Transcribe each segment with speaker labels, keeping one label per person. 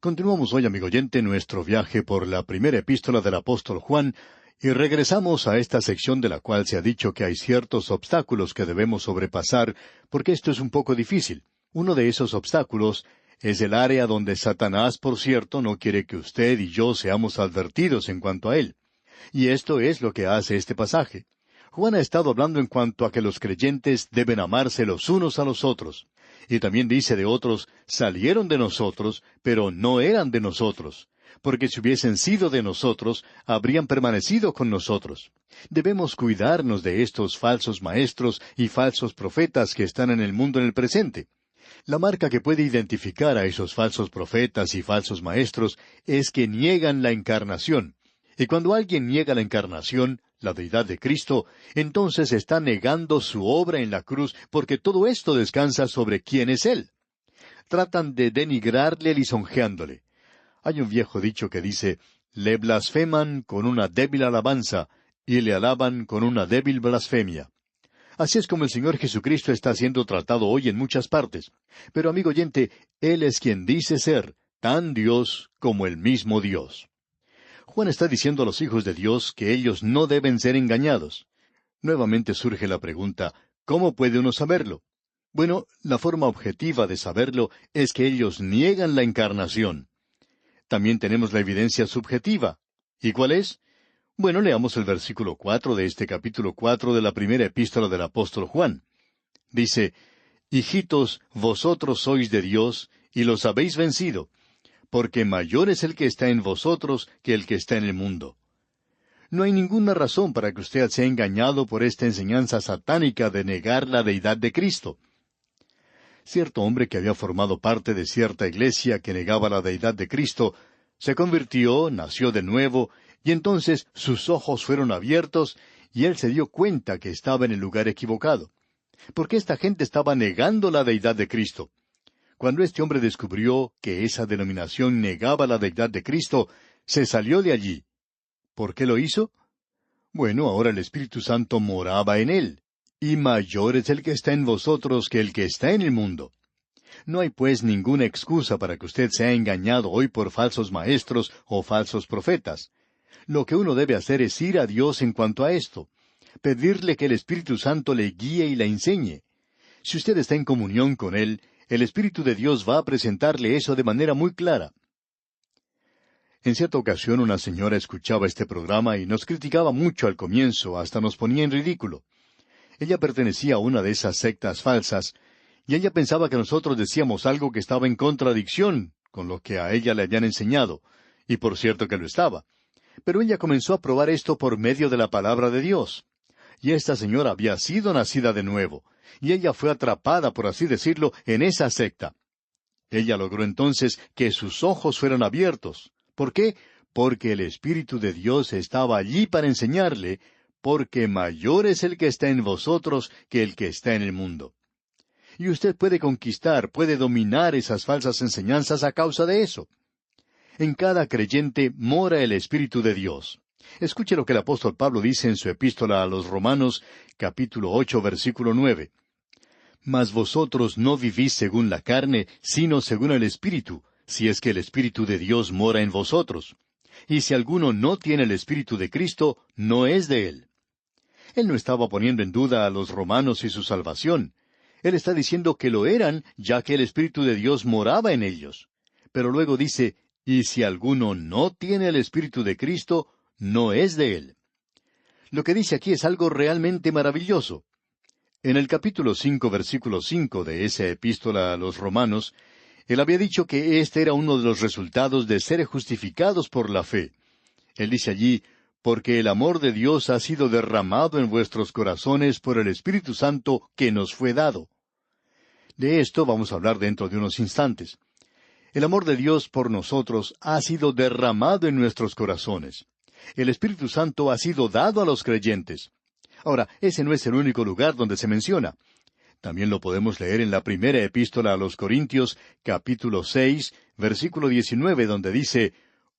Speaker 1: Continuamos hoy, amigo oyente, nuestro viaje por la primera epístola del apóstol Juan, y regresamos a esta sección de la cual se ha dicho que hay ciertos obstáculos que debemos sobrepasar, porque esto es un poco difícil. Uno de esos obstáculos es el área donde Satanás, por cierto, no quiere que usted y yo seamos advertidos en cuanto a él. Y esto es lo que hace este pasaje. Juan ha estado hablando en cuanto a que los creyentes deben amarse los unos a los otros. Y también dice de otros, salieron de nosotros, pero no eran de nosotros. Porque si hubiesen sido de nosotros, habrían permanecido con nosotros. Debemos cuidarnos de estos falsos maestros y falsos profetas que están en el mundo en el presente. La marca que puede identificar a esos falsos profetas y falsos maestros es que niegan la encarnación. Y cuando alguien niega la encarnación, la deidad de Cristo, entonces está negando su obra en la cruz, porque todo esto descansa sobre quién es Él. Tratan de denigrarle lisonjeándole. Hay un viejo dicho que dice, le blasfeman con una débil alabanza, y le alaban con una débil blasfemia. Así es como el Señor Jesucristo está siendo tratado hoy en muchas partes. Pero, amigo oyente, Él es quien dice ser, tan Dios como el mismo Dios. Juan está diciendo a los hijos de Dios que ellos no deben ser engañados. Nuevamente surge la pregunta, ¿cómo puede uno saberlo? Bueno, la forma objetiva de saberlo es que ellos niegan la encarnación. También tenemos la evidencia subjetiva. ¿Y cuál es? Bueno, leamos el versículo 4 de este capítulo 4 de la primera epístola del apóstol Juan. Dice, Hijitos, vosotros sois de Dios, y los habéis vencido, porque mayor es el que está en vosotros que el que está en el mundo. No hay ninguna razón para que usted sea engañado por esta enseñanza satánica de negar la deidad de Cristo. Cierto hombre que había formado parte de cierta iglesia que negaba la deidad de Cristo, se convirtió, nació de nuevo, y entonces sus ojos fueron abiertos, y él se dio cuenta que estaba en el lugar equivocado. Porque esta gente estaba negando la deidad de Cristo. Cuando este hombre descubrió que esa denominación negaba la deidad de Cristo, se salió de allí. ¿Por qué lo hizo? Bueno, ahora el Espíritu Santo moraba en él, y mayor es el que está en vosotros que el que está en el mundo. No hay pues ninguna excusa para que usted sea engañado hoy por falsos maestros o falsos profetas. Lo que uno debe hacer es ir a Dios en cuanto a esto, pedirle que el Espíritu Santo le guíe y le enseñe. Si usted está en comunión con Él, el Espíritu de Dios va a presentarle eso de manera muy clara. En cierta ocasión una señora escuchaba este programa y nos criticaba mucho al comienzo, hasta nos ponía en ridículo. Ella pertenecía a una de esas sectas falsas, y ella pensaba que nosotros decíamos algo que estaba en contradicción con lo que a ella le habían enseñado, y por cierto que lo estaba. Pero ella comenzó a probar esto por medio de la palabra de Dios. Y esta señora había sido nacida de nuevo, y ella fue atrapada, por así decirlo, en esa secta. Ella logró entonces que sus ojos fueran abiertos. ¿Por qué? Porque el Espíritu de Dios estaba allí para enseñarle, porque mayor es el que está en vosotros que el que está en el mundo. Y usted puede conquistar, puede dominar esas falsas enseñanzas a causa de eso. En cada creyente mora el Espíritu de Dios. Escuche lo que el apóstol Pablo dice en su epístola a los Romanos, capítulo 8, versículo 9. Mas vosotros no vivís según la carne, sino según el Espíritu, si es que el Espíritu de Dios mora en vosotros. Y si alguno no tiene el Espíritu de Cristo, no es de él. Él no estaba poniendo en duda a los romanos y su salvación. Él está diciendo que lo eran, ya que el Espíritu de Dios moraba en ellos. Pero luego dice, y si alguno no tiene el Espíritu de Cristo, no es de él. Lo que dice aquí es algo realmente maravilloso. En el capítulo 5, versículo 5 de esa epístola a los Romanos, él había dicho que este era uno de los resultados de ser justificados por la fe. Él dice allí, porque el amor de Dios ha sido derramado en vuestros corazones por el Espíritu Santo que nos fue dado. De esto vamos a hablar dentro de unos instantes. El amor de Dios por nosotros ha sido derramado en nuestros corazones. El Espíritu Santo ha sido dado a los creyentes. Ahora, ese no es el único lugar donde se menciona. También lo podemos leer en la primera epístola a los Corintios, capítulo 6, versículo 19, donde dice,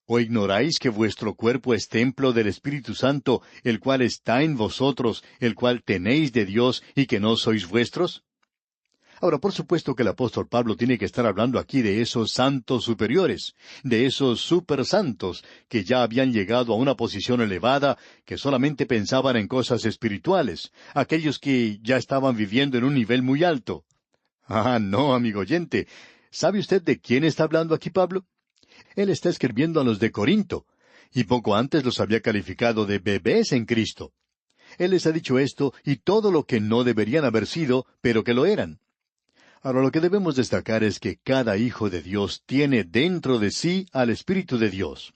Speaker 1: ¿O ignoráis que vuestro cuerpo es templo del Espíritu Santo, el cual está en vosotros, el cual tenéis de Dios, y que no sois vuestros? Ahora, por supuesto que el apóstol Pablo tiene que estar hablando aquí de esos santos superiores, de esos supersantos que ya habían llegado a una posición elevada, que solamente pensaban en cosas espirituales, aquellos que ya estaban viviendo en un nivel muy alto. Ah, no, amigo oyente. ¿Sabe usted de quién está hablando aquí Pablo? Él está escribiendo a los de Corinto, y poco antes los había calificado de bebés en Cristo. Él les ha dicho esto y todo lo que no deberían haber sido, pero que lo eran. Ahora, lo que debemos destacar es que cada hijo de Dios tiene dentro de sí al Espíritu de Dios.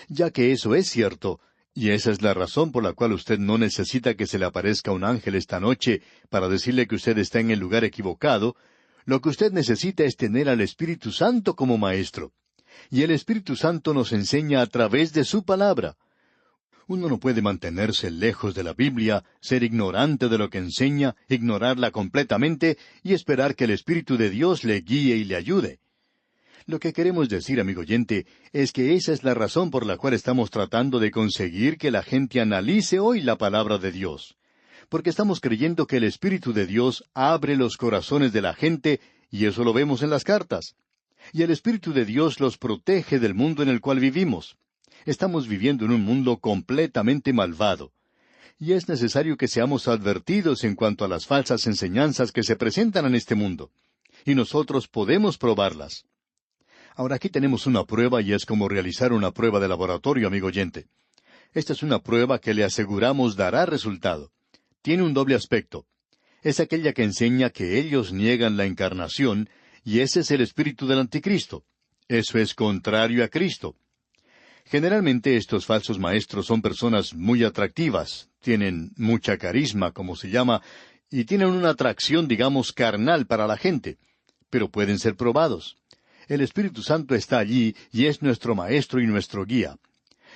Speaker 1: Ya que eso es cierto, y esa es la razón por la cual usted no necesita que se le aparezca un ángel esta noche para decirle que usted está en el lugar equivocado, lo que usted necesita es tener al Espíritu Santo como maestro. Y el Espíritu Santo nos enseña a través de su palabra. Uno no puede mantenerse lejos de la Biblia, ser ignorante de lo que enseña, ignorarla completamente y esperar que el Espíritu de Dios le guíe y le ayude. Lo que queremos decir, amigo oyente, es que esa es la razón por la cual estamos tratando de conseguir que la gente analice hoy la palabra de Dios. Porque estamos creyendo que el Espíritu de Dios abre los corazones de la gente, y eso lo vemos en las cartas. Y el Espíritu de Dios los protege del mundo en el cual vivimos. Estamos viviendo en un mundo completamente malvado. Y es necesario que seamos advertidos en cuanto a las falsas enseñanzas que se presentan en este mundo. Y nosotros podemos probarlas. Ahora aquí tenemos una prueba y es como realizar una prueba de laboratorio, amigo oyente. Esta es una prueba que le aseguramos dará resultado. Tiene un doble aspecto. Es aquella que enseña que ellos niegan la encarnación, y ese es el espíritu del anticristo. Eso es contrario a Cristo. Generalmente estos falsos maestros son personas muy atractivas, tienen mucha carisma, como se llama, y tienen una atracción, digamos, carnal para la gente, pero pueden ser probados. El Espíritu Santo está allí y es nuestro maestro y nuestro guía.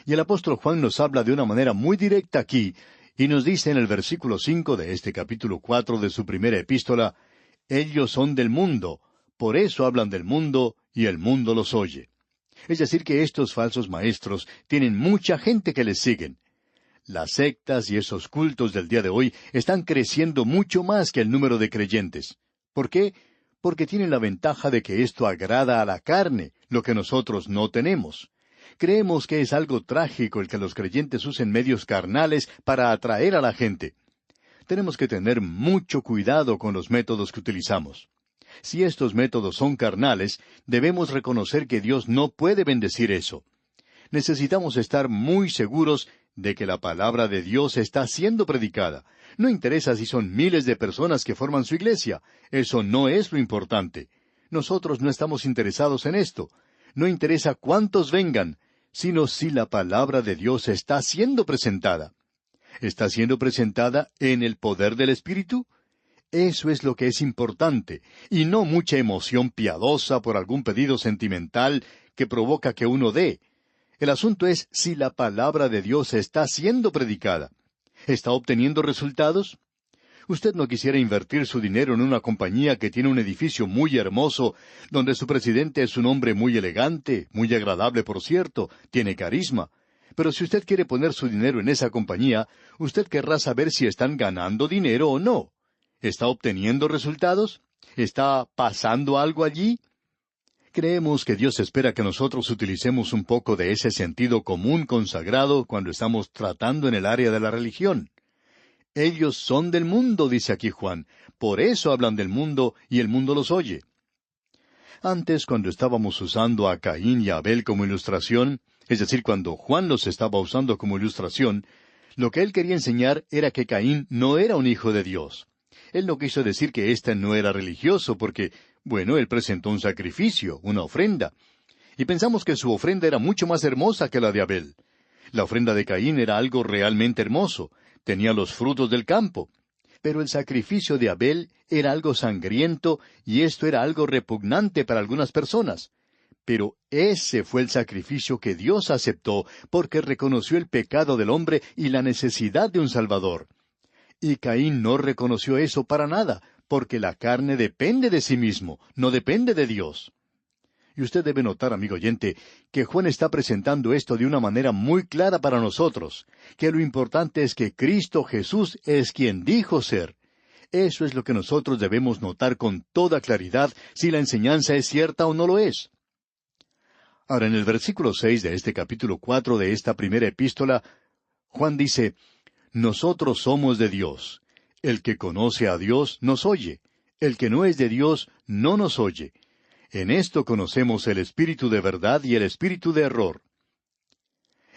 Speaker 1: Y el apóstol Juan nos habla de una manera muy directa aquí, y nos dice en el versículo 5 de este capítulo 4 de su primera epístola, ellos son del mundo, por eso hablan del mundo, y el mundo los oye. Es decir, que estos falsos maestros tienen mucha gente que les siguen. Las sectas y esos cultos del día de hoy están creciendo mucho más que el número de creyentes. ¿Por qué? Porque tienen la ventaja de que esto agrada a la carne, lo que nosotros no tenemos. Creemos que es algo trágico el que los creyentes usen medios carnales para atraer a la gente. Tenemos que tener mucho cuidado con los métodos que utilizamos. Si estos métodos son carnales, debemos reconocer que Dios no puede bendecir eso. Necesitamos estar muy seguros de que la palabra de Dios está siendo predicada. No interesa si son miles de personas que forman su iglesia. Eso no es lo importante. Nosotros no estamos interesados en esto. No interesa cuántos vengan, sino si la palabra de Dios está siendo presentada. ¿Está siendo presentada en el poder del Espíritu? Eso es lo que es importante, y no mucha emoción piadosa por algún pedido sentimental que provoca que uno dé. El asunto es si la palabra de Dios está siendo predicada. ¿Está obteniendo resultados? Usted no quisiera invertir su dinero en una compañía que tiene un edificio muy hermoso, donde su presidente es un hombre muy elegante, muy agradable por cierto, tiene carisma. Pero si usted quiere poner su dinero en esa compañía, usted querrá saber si están ganando dinero o no. ¿Está obteniendo resultados? ¿Está pasando algo allí? Creemos que Dios espera que nosotros utilicemos un poco de ese sentido común consagrado cuando estamos tratando en el área de la religión. Ellos son del mundo, dice aquí Juan, por eso hablan del mundo y el mundo los oye. Antes, cuando estábamos usando a Caín y a Abel como ilustración, es decir, cuando Juan los estaba usando como ilustración, lo que él quería enseñar era que Caín no era un hijo de Dios. Él no quiso decir que éste no era religioso, porque, bueno, él presentó un sacrificio, una ofrenda. Y pensamos que su ofrenda era mucho más hermosa que la de Abel. La ofrenda de Caín era algo realmente hermoso, tenía los frutos del campo. Pero el sacrificio de Abel era algo sangriento, y esto era algo repugnante para algunas personas. Pero ese fue el sacrificio que Dios aceptó, porque reconoció el pecado del hombre y la necesidad de un Salvador. Y Caín no reconoció eso para nada, porque la carne depende de sí mismo, no depende de Dios. Y usted debe notar, amigo oyente, que Juan está presentando esto de una manera muy clara para nosotros, que lo importante es que Cristo Jesús es quien dijo ser. Eso es lo que nosotros debemos notar con toda claridad si la enseñanza es cierta o no lo es. Ahora, en el versículo 6 de este capítulo 4 de esta primera epístola, Juan dice, nosotros somos de Dios. El que conoce a Dios nos oye. El que no es de Dios no nos oye. En esto conocemos el espíritu de verdad y el espíritu de error.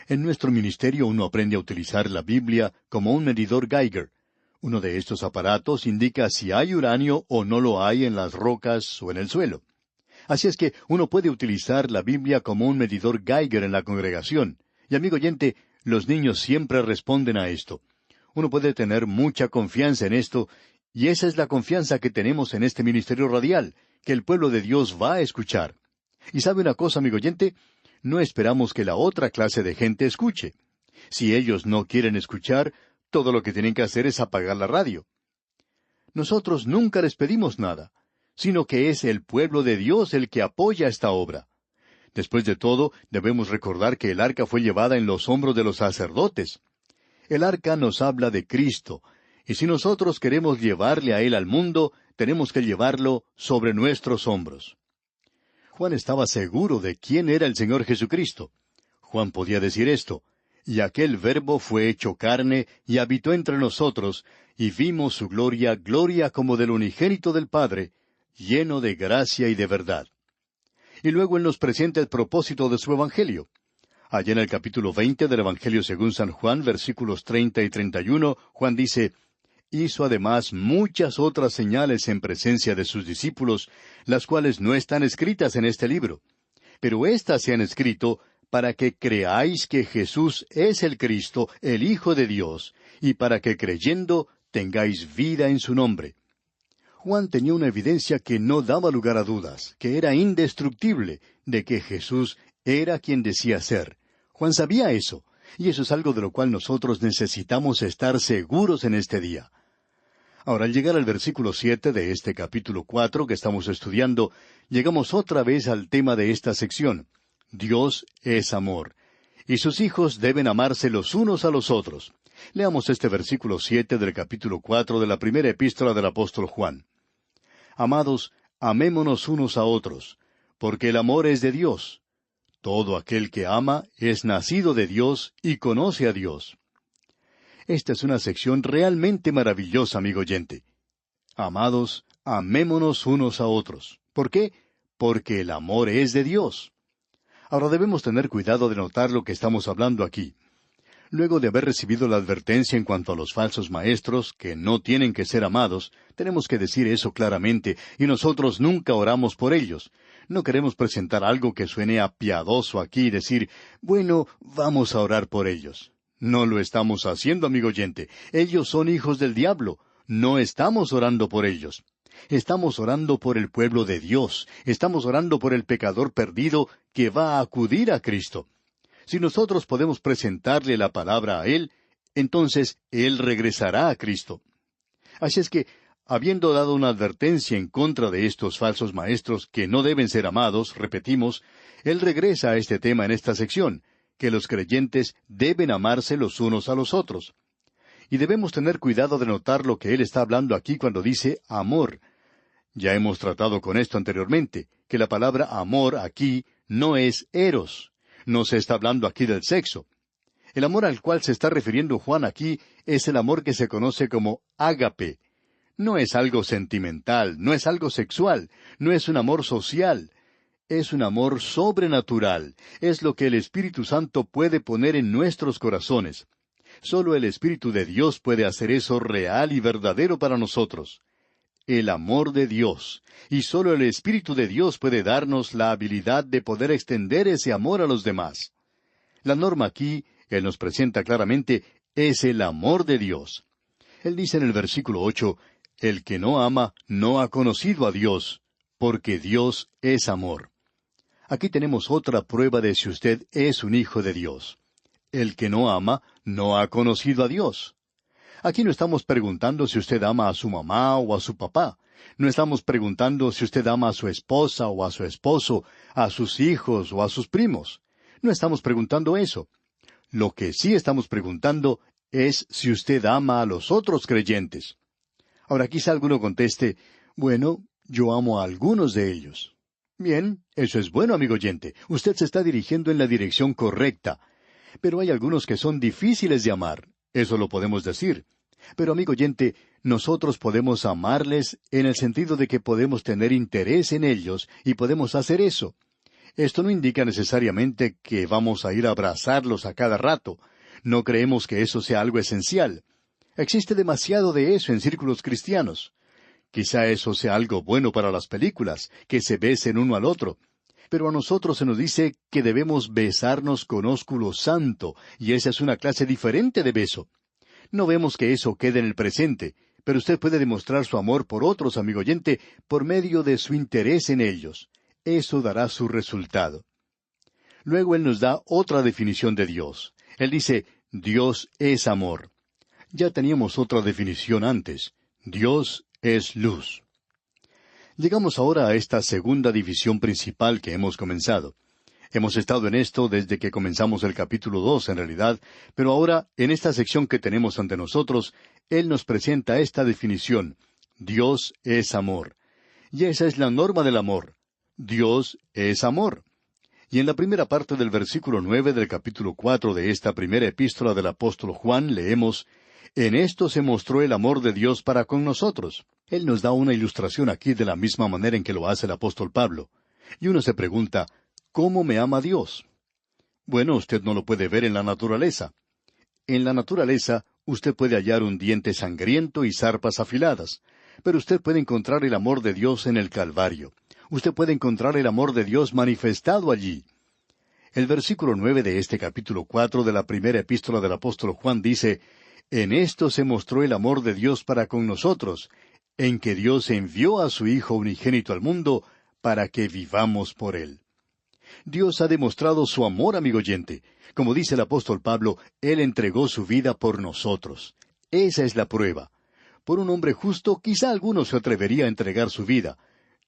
Speaker 1: En nuestro ministerio uno aprende a utilizar la Biblia como un medidor Geiger. Uno de estos aparatos indica si hay uranio o no lo hay en las rocas o en el suelo. Así es que uno puede utilizar la Biblia como un medidor Geiger en la congregación. Y amigo oyente, los niños siempre responden a esto. Uno puede tener mucha confianza en esto, y esa es la confianza que tenemos en este ministerio radial, que el pueblo de Dios va a escuchar. Y sabe una cosa, amigo oyente, no esperamos que la otra clase de gente escuche. Si ellos no quieren escuchar, todo lo que tienen que hacer es apagar la radio. Nosotros nunca les pedimos nada, sino que es el pueblo de Dios el que apoya esta obra. Después de todo, debemos recordar que el arca fue llevada en los hombros de los sacerdotes. El arca nos habla de Cristo, y si nosotros queremos llevarle a Él al mundo, tenemos que llevarlo sobre nuestros hombros. Juan estaba seguro de quién era el Señor Jesucristo. Juan podía decir esto, y aquel Verbo fue hecho carne y habitó entre nosotros, y vimos su gloria, gloria como del unigénito del Padre, lleno de gracia y de verdad. Y luego Él nos presenta el propósito de su Evangelio. Allá en el capítulo 20 del Evangelio según San Juan, versículos 30 y 31, Juan dice, hizo además muchas otras señales en presencia de sus discípulos, las cuales no están escritas en este libro. Pero éstas se han escrito para que creáis que Jesús es el Cristo, el Hijo de Dios, y para que creyendo tengáis vida en su nombre. Juan tenía una evidencia que no daba lugar a dudas, que era indestructible, de que Jesús era quien decía ser. Juan sabía eso, y eso es algo de lo cual nosotros necesitamos estar seguros en este día. Ahora, al llegar al versículo 7 de este capítulo 4 que estamos estudiando, llegamos otra vez al tema de esta sección. Dios es amor, y sus hijos deben amarse los unos a los otros. Leamos este versículo 7 del capítulo 4 de la primera epístola del apóstol Juan. Amados, amémonos unos a otros, porque el amor es de Dios. Todo aquel que ama es nacido de Dios y conoce a Dios. Esta es una sección realmente maravillosa, amigo oyente. Amados, amémonos unos a otros. ¿Por qué? Porque el amor es de Dios. Ahora debemos tener cuidado de notar lo que estamos hablando aquí. Luego de haber recibido la advertencia en cuanto a los falsos maestros, que no tienen que ser amados, tenemos que decir eso claramente, y nosotros nunca oramos por ellos. No queremos presentar algo que suene a piadoso aquí y decir, bueno, vamos a orar por ellos. No lo estamos haciendo, amigo oyente. Ellos son hijos del diablo. No estamos orando por ellos. Estamos orando por el pueblo de Dios. Estamos orando por el pecador perdido que va a acudir a Cristo. Si nosotros podemos presentarle la palabra a Él, entonces Él regresará a Cristo. Así es que, habiendo dado una advertencia en contra de estos falsos maestros que no deben ser amados, repetimos, Él regresa a este tema en esta sección, que los creyentes deben amarse los unos a los otros. Y debemos tener cuidado de notar lo que Él está hablando aquí cuando dice amor. Ya hemos tratado con esto anteriormente, que la palabra amor aquí no es eros. No se está hablando aquí del sexo. El amor al cual se está refiriendo Juan aquí es el amor que se conoce como ágape. No es algo sentimental, no es algo sexual, no es un amor social. Es un amor sobrenatural. Es lo que el Espíritu Santo puede poner en nuestros corazones. Solo el Espíritu de Dios puede hacer eso real y verdadero para nosotros. El amor de Dios. Y solo el Espíritu de Dios puede darnos la habilidad de poder extender ese amor a los demás. La norma aquí, Él nos presenta claramente, es el amor de Dios. Él dice en el versículo 8, el que no ama no ha conocido a Dios, porque Dios es amor. Aquí tenemos otra prueba de si usted es un hijo de Dios. El que no ama no ha conocido a Dios. Aquí no estamos preguntando si usted ama a su mamá o a su papá. No estamos preguntando si usted ama a su esposa o a su esposo, a sus hijos o a sus primos. No estamos preguntando eso. Lo que sí estamos preguntando es si usted ama a los otros creyentes. Ahora quizá alguno conteste, bueno, yo amo a algunos de ellos. Bien, eso es bueno, amigo oyente. Usted se está dirigiendo en la dirección correcta. Pero hay algunos que son difíciles de amar. Eso lo podemos decir. Pero, amigo oyente, nosotros podemos amarles en el sentido de que podemos tener interés en ellos y podemos hacer eso. Esto no indica necesariamente que vamos a ir a abrazarlos a cada rato. No creemos que eso sea algo esencial. Existe demasiado de eso en círculos cristianos. Quizá eso sea algo bueno para las películas, que se besen uno al otro. Pero a nosotros se nos dice que debemos besarnos con ósculo santo, y esa es una clase diferente de beso. No vemos que eso quede en el presente, pero usted puede demostrar su amor por otros, amigo oyente, por medio de su interés en ellos. Eso dará su resultado. Luego Él nos da otra definición de Dios. Él dice, Dios es amor. Ya teníamos otra definición antes. Dios es luz. Llegamos ahora a esta segunda división principal que hemos comenzado. Hemos estado en esto desde que comenzamos el capítulo 2, en realidad, pero ahora, en esta sección que tenemos ante nosotros, Él nos presenta esta definición. Dios es amor. Y esa es la norma del amor. Dios es amor. Y en la primera parte del versículo 9 del capítulo 4 de esta primera epístola del apóstol Juan leemos, En esto se mostró el amor de Dios para con nosotros. Él nos da una ilustración aquí de la misma manera en que lo hace el apóstol Pablo. Y uno se pregunta, ¿cómo me ama Dios? Bueno, usted no lo puede ver en la naturaleza. En la naturaleza, usted puede hallar un diente sangriento y zarpas afiladas. Pero usted puede encontrar el amor de Dios en el Calvario. Usted puede encontrar el amor de Dios manifestado allí. El versículo 9 de este capítulo 4 de la primera epístola del apóstol Juan dice, En esto se mostró el amor de Dios para con nosotros, en que Dios envió a su Hijo unigénito al mundo para que vivamos por Él. Dios ha demostrado su amor, amigo oyente. Como dice el apóstol Pablo, Él entregó su vida por nosotros. Esa es la prueba. Por un hombre justo, quizá alguno se atrevería a entregar su vida.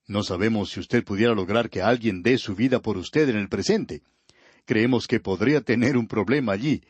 Speaker 1: No sabemos si usted pudiera lograr que alguien dé su vida por usted en el presente. Creemos que podría tener un problema allí.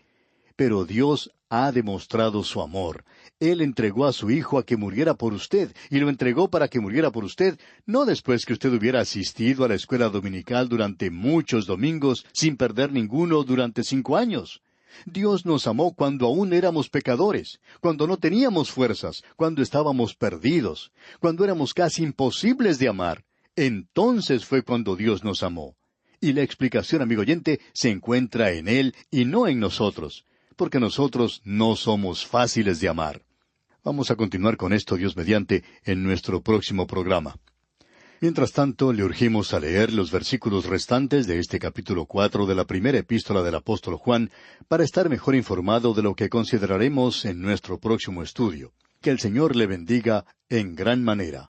Speaker 1: Pero Dios ha demostrado su amor. Él entregó a su Hijo a que muriera por usted, y lo entregó para que muriera por usted, no después que usted hubiera asistido a la escuela dominical durante muchos domingos, sin perder ninguno durante 5 años. Dios nos amó cuando aún éramos pecadores, cuando no teníamos fuerzas, cuando estábamos perdidos, cuando éramos casi imposibles de amar. Entonces fue cuando Dios nos amó. Y la explicación, amigo oyente, se encuentra en Él y no en nosotros, porque nosotros no somos fáciles de amar. Vamos a continuar con esto, Dios mediante, en nuestro próximo programa. Mientras tanto, le urgimos a leer los versículos restantes de este capítulo 4 de la primera epístola del apóstol Juan para estar mejor informado de lo que consideraremos en nuestro próximo estudio. Que el Señor le bendiga en gran manera.